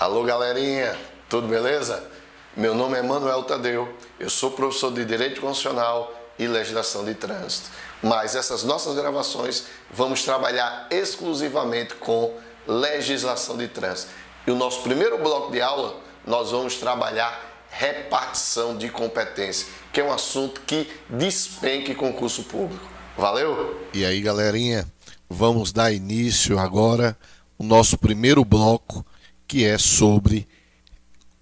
Alô, galerinha, tudo beleza? Meu nome é Manuel Tadeu, eu sou professor de Direito Constitucional e Legislação de Trânsito. Mas essas nossas gravações vamos trabalhar exclusivamente com legislação de trânsito. E o nosso primeiro bloco de aula, nós vamos trabalhar repartição de competência, que é um assunto que despenca em concurso público. Valeu? E aí, galerinha, vamos dar início agora ao nosso primeiro bloco, que é sobre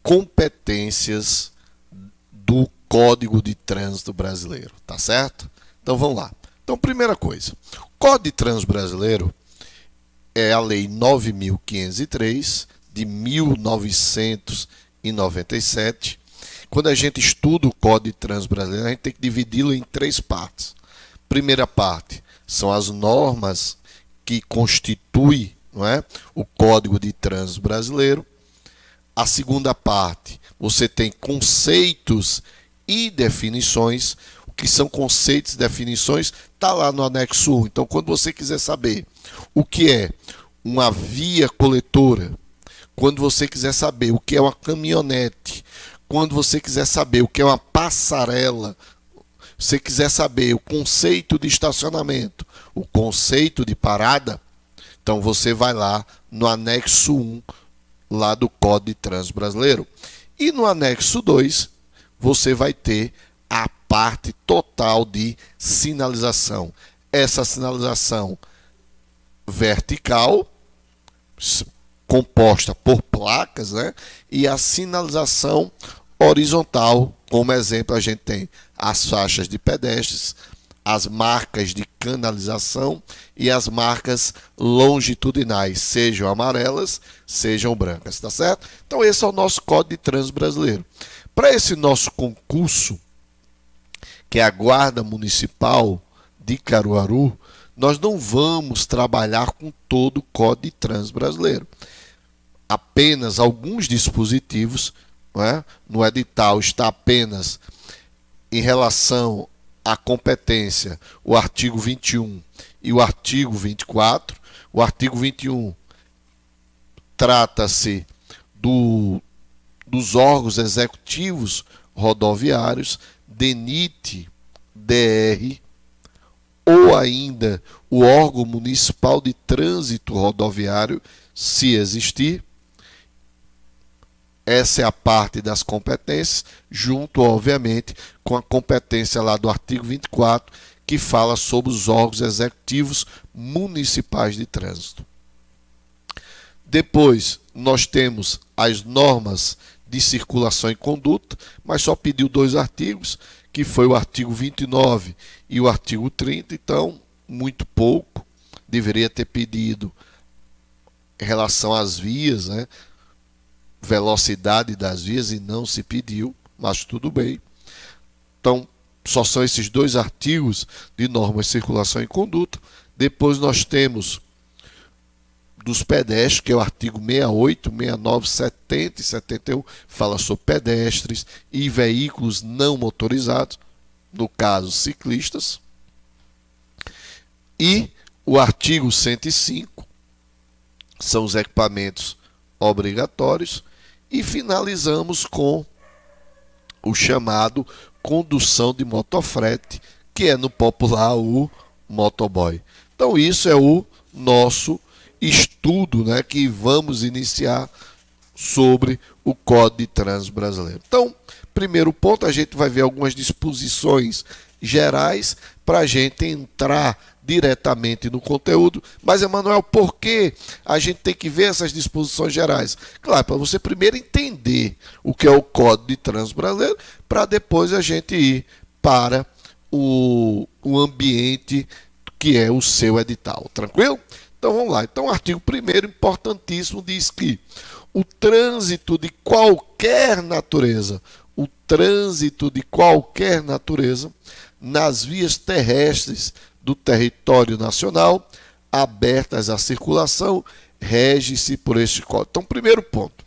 competências do Código de Trânsito Brasileiro, tá certo? Então vamos lá. Então, primeira coisa, o Código de Trânsito Brasileiro é a Lei 9.503 de 1997. Quando a gente estuda o Código de Trânsito Brasileiro, a gente tem que dividi-lo em três partes. Primeira parte são as normas que constituem, não é, o Código de Trânsito Brasileiro. A segunda parte, você tem conceitos e definições. O que são conceitos e definições está lá no anexo 1. Então, quando você quiser saber o que é uma via coletora, quando você quiser saber o que é uma caminhonete, quando você quiser saber o que é uma passarela, você quiser saber o conceito de estacionamento, o conceito de parada, então você vai lá no anexo 1, lá do Código de Trânsito Brasileiro. E no anexo 2, você vai ter a parte total de sinalização. Essa sinalização vertical, composta por placas, né? E a sinalização horizontal, como exemplo, a gente tem as faixas de pedestres, as marcas de canalização e as marcas longitudinais, sejam amarelas, sejam brancas, tá certo? Então esse é o nosso Código de Trânsito Brasileiro. Para esse nosso concurso, que é a Guarda Municipal de Caruaru, nós não vamos trabalhar com todo o Código de Trânsito Brasileiro. Apenas alguns dispositivos, não é? No edital está apenas em relação à competência o artigo 21 e o artigo 24. O artigo 21 trata-se dos órgãos executivos rodoviários, DENIT, DR, ou ainda o órgão municipal de trânsito rodoviário, se existir. Essa é a parte das competências, junto, obviamente, com a competência lá do artigo 24, que fala sobre os órgãos executivos municipais de trânsito. Depois, nós temos as normas de circulação e conduta, mas só pediu 2 artigos, que foi o artigo 29 e o artigo 30, então, muito pouco. Deveria ter pedido em relação às vias, né? Velocidade das vias, e não se pediu, mas tudo bem. Então, só são esses 2 artigos de normas de circulação e conduta. Depois nós temos dos pedestres, que é o artigo 68, 69, 70 e 71, fala sobre pedestres e veículos não motorizados, no caso ciclistas. E o artigo 105, são os equipamentos obrigatórios. E finalizamos com o chamado condução de motofrete, que é no popular o motoboy. Então isso é o nosso estudo, né, que vamos iniciar sobre o Código de Trânsito Brasileiro. Então, primeiro ponto, a gente vai ver algumas disposições gerais para a gente entrar diretamente no conteúdo. Mas, Emanuel, por que a gente tem que ver essas disposições gerais? Claro, para você primeiro entender o que é o Código de Trânsito Brasileiro, para depois a gente ir para o ambiente que é o seu edital. Tranquilo? Então vamos lá. Então o artigo 1º, importantíssimo, diz que o trânsito de qualquer natureza, nas vias terrestres do território nacional, abertas à circulação, rege-se por este Código. Então, primeiro ponto.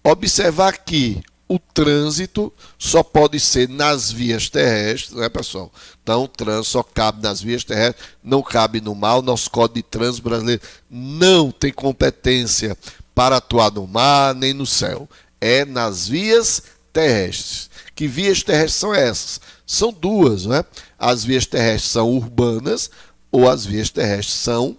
Observar que o trânsito só pode ser nas vias terrestres, né, pessoal? Então, o trânsito só cabe nas vias terrestres, não cabe no mar. O nosso Código de Trânsito Brasileiro não tem competência para atuar no mar nem no céu. É nas vias terrestres. Que vias terrestres são essas? São duas, né? As vias terrestres são urbanas ou as vias terrestres são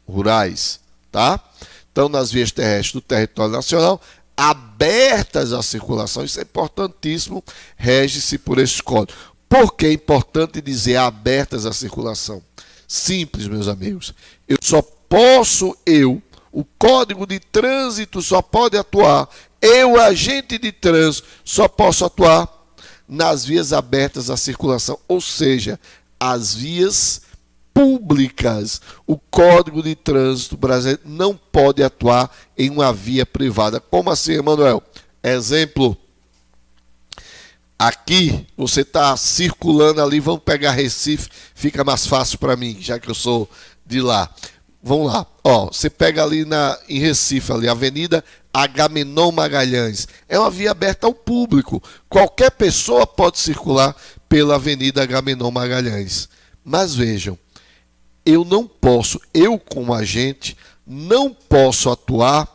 rurais, tá? Então, nas vias terrestres do território nacional, abertas à circulação, isso é importantíssimo, rege-se por esse código. Por que é importante dizer abertas à circulação? Simples, meus amigos. O Código de Trânsito só pode atuar, agente de trânsito, só posso atuar nas vias abertas à circulação, ou seja, as vias públicas. O Código de Trânsito brasileiro não pode atuar em uma via privada. Como assim, Emanuel? Exemplo. Aqui, você está circulando ali, vamos pegar Recife, fica mais fácil para mim, já que eu sou de lá. Vamos lá. Ó, você pega ali em Recife, ali, Avenida Agamenon Magalhães. É uma via aberta ao público. Qualquer pessoa pode circular pela Avenida Agamenon Magalhães. Mas vejam, eu como agente, não posso atuar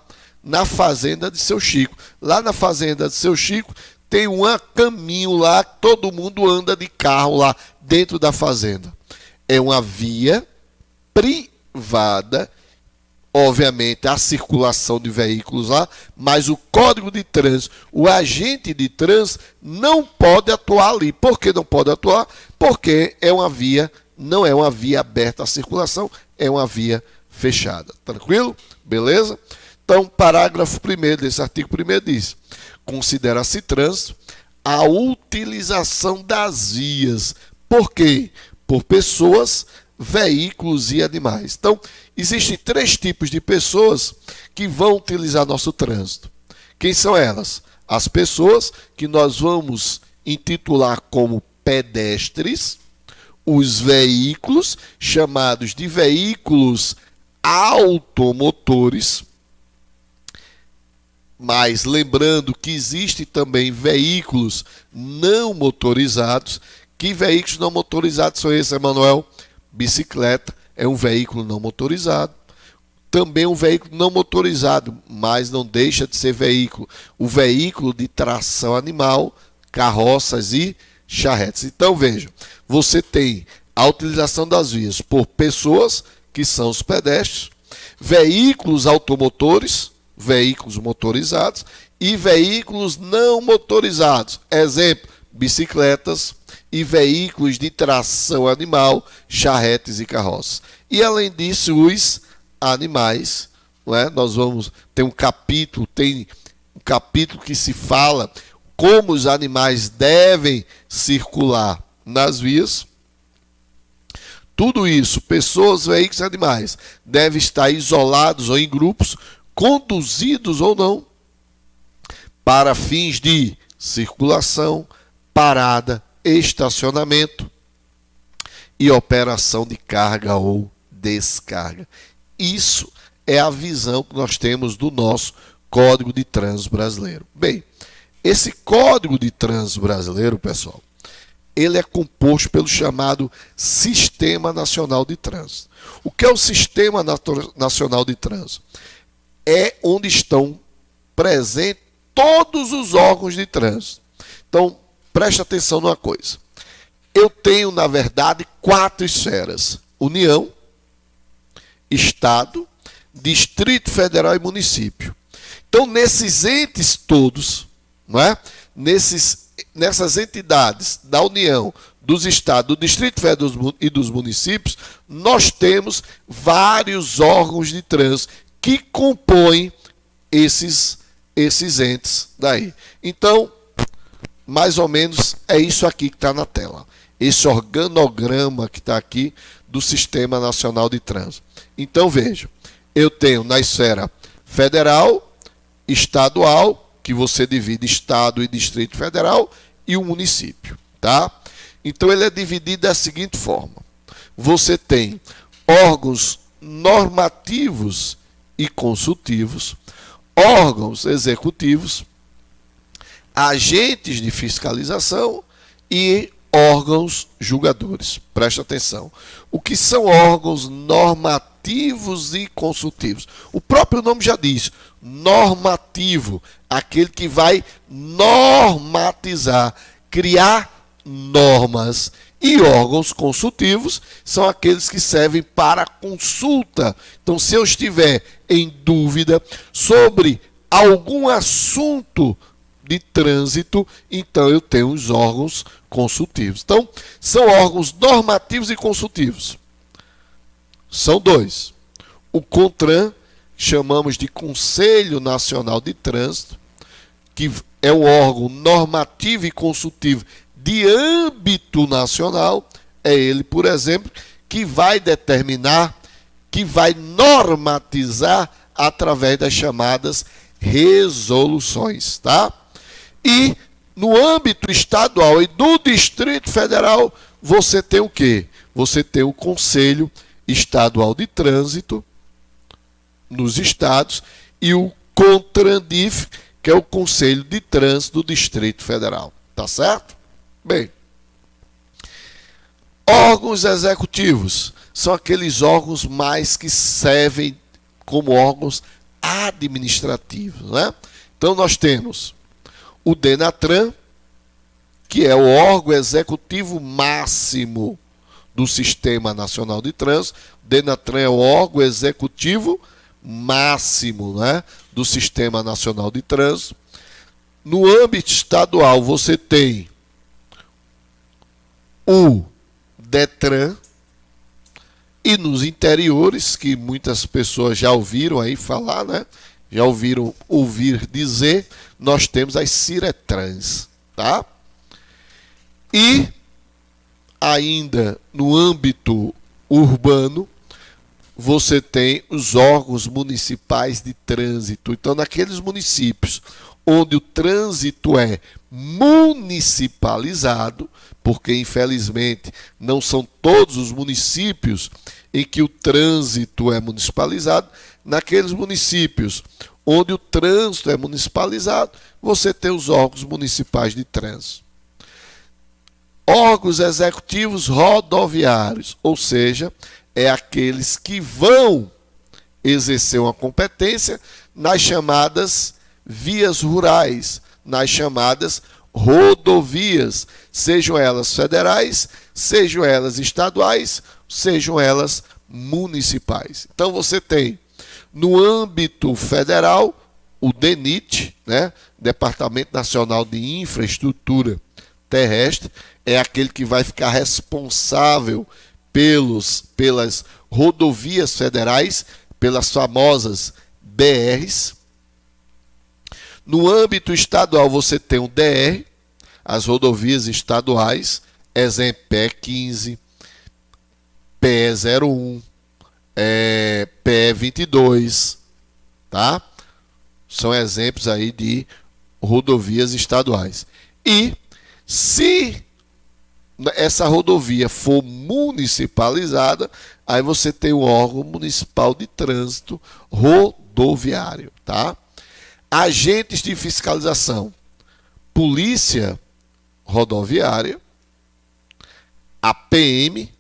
na fazenda de Seu Chico. Lá na fazenda de Seu Chico tem um caminho lá, todo mundo anda de carro lá dentro da fazenda. É uma via privada, obviamente a circulação de veículos lá, mas o Código de Trânsito, o agente de trânsito não pode atuar ali. Por que não pode atuar? Porque é uma via, não é uma via aberta à circulação, é uma via fechada. Tranquilo? Beleza? Então, parágrafo 1º desse artigo 1º diz: considera-se trânsito a utilização das vias. Por quê? Por pessoas, veículos e animais. Então, existem 3 tipos de pessoas que vão utilizar nosso trânsito. Quem são elas? As pessoas que nós vamos intitular como pedestres, os veículos, chamados de veículos automotores, mas lembrando que existem também veículos não motorizados. Que veículos não motorizados são esses, Emanuel? Bicicleta é um veículo não motorizado. Também um veículo não motorizado, mas não deixa de ser veículo. O veículo de tração animal, carroças e charretes. Então vejam, você tem a utilização das vias por pessoas, que são os pedestres, veículos automotores, veículos motorizados e veículos não motorizados. Exemplo, bicicletas e veículos de tração animal, charretes e carroças. E além disso, os animais, não é? Nós vamos ter um capítulo que se fala como os animais devem circular nas vias. Tudo isso, pessoas, veículos e animais, devem estar isolados ou em grupos, conduzidos ou não, para fins de circulação, parada, estacionamento e operação de carga ou descarga. Isso é a visão que nós temos do nosso Código de Trânsito brasileiro. Bem, esse Código de Trânsito brasileiro, pessoal, ele é composto pelo chamado Sistema Nacional de Trânsito. O que é o Sistema Nacional de Trânsito? É onde estão presentes todos os órgãos de trânsito. Então, preste atenção numa coisa. Eu tenho, na verdade, 4 esferas: União, Estado, Distrito Federal e Município. Então, nesses entes todos, não é? Nessas entidades da União, dos Estados, do Distrito Federal e dos municípios, nós temos vários órgãos de trânsito que compõem esses entes daí. Então, mais ou menos é isso aqui que está na tela. Esse organograma que está aqui do Sistema Nacional de Trânsito. Então, vejam, eu tenho na esfera federal, estadual, que você divide Estado e Distrito Federal, e o município, tá? Então, ele é dividido da seguinte forma. Você tem órgãos normativos e consultivos, órgãos executivos, agentes de fiscalização e órgãos julgadores. Presta atenção. O que são órgãos normativos e consultivos? O próprio nome já diz, normativo, aquele que vai normatizar, criar normas. E órgãos consultivos são aqueles que servem para consulta. Então, se eu estiver em dúvida sobre algum assunto de trânsito, então eu tenho os órgãos consultivos. Então, são órgãos normativos e consultivos. São dois. O CONTRAN, chamamos de Conselho Nacional de Trânsito, que é o órgão normativo e consultivo de âmbito nacional. É ele, por exemplo, que vai determinar, que vai normatizar através das chamadas resoluções, tá? E no âmbito estadual e do Distrito Federal, você tem o quê? Você tem o Conselho Estadual de Trânsito nos estados e o CONTRANDIF, que é o Conselho de Trânsito do Distrito Federal. Tá certo? Bem, órgãos executivos são aqueles órgãos mais que servem como órgãos administrativos, né? Então nós temos o DENATRAN, que é o órgão executivo máximo do Sistema Nacional de Trânsito. O DENATRAN é o órgão executivo máximo, né, do Sistema Nacional de Trânsito. No âmbito estadual, você tem o DETRAN, e nos interiores, que muitas pessoas já ouviram aí falar, né? Já ouviram ouvir dizer, nós temos as CIRETRANs, tá? E ainda no âmbito urbano, você tem os órgãos municipais de trânsito. Então, naqueles municípios onde o trânsito é municipalizado, porque infelizmente não são todos os municípios em que o trânsito é municipalizado, naqueles municípios onde o trânsito é municipalizado, você tem os órgãos municipais de trânsito. Órgãos executivos rodoviários, ou seja, é aqueles que vão exercer uma competência nas chamadas vias rurais, nas chamadas rodovias, sejam elas federais, sejam elas estaduais, sejam elas municipais. Então você tem no âmbito federal o DENIT, né, Departamento Nacional de Infraestrutura Terrestre, é aquele que vai ficar responsável pelas rodovias federais, pelas famosas BRs. No âmbito estadual, você tem o DR, as rodovias estaduais, exemplo, PE15, PE01, PE22, tá? São exemplos aí de rodovias estaduais. E se essa rodovia for municipalizada, aí você tem o órgão municipal de trânsito rodoviário, tá? Agentes de fiscalização, polícia rodoviária, a PM,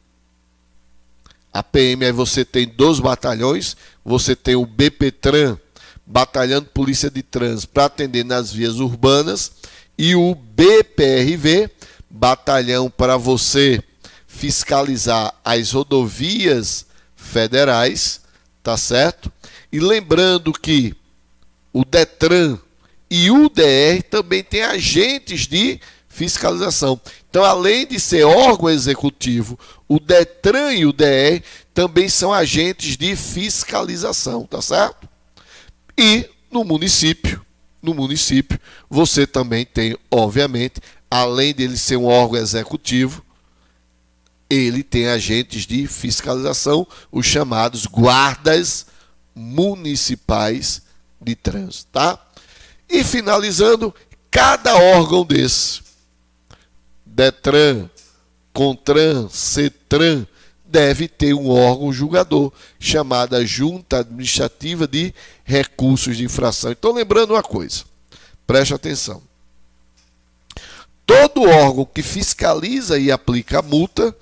aí você tem 2 batalhões, você tem o BPTran, Batalhão de Polícia de Trânsito, para atender nas vias urbanas, e o BPRV, batalhão para você fiscalizar as rodovias federais, tá certo? E lembrando que o DETRAN e o DR também têm agentes de fiscalização. Então, além de ser órgão executivo, o DETRAN e o DR também são agentes de fiscalização, tá certo? E no município, você também tem, obviamente, além dele ser um órgão executivo, ele tem agentes de fiscalização, os chamados guardas municipais de trânsito, tá? E finalizando, cada órgão desse, DETRAN, CONTRAN, CETRAN, deve ter um órgão julgador, chamada Junta Administrativa de Recursos de Infração. Então, lembrando uma coisa, preste atenção. todo órgão que fiscaliza e aplica a multa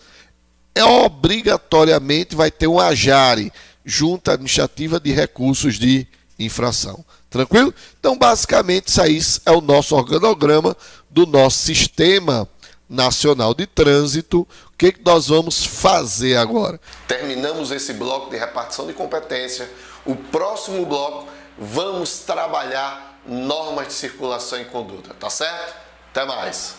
obrigatoriamente vai ter um AJARE, Junta Administrativa de Recursos de Infração. Tranquilo? Então, basicamente, isso aí é o nosso organograma do nosso Sistema Nacional de Trânsito. O que nós vamos fazer agora? Terminamos esse bloco de repartição de competência. O próximo bloco, vamos trabalhar normas de circulação e conduta, tá certo? Até mais!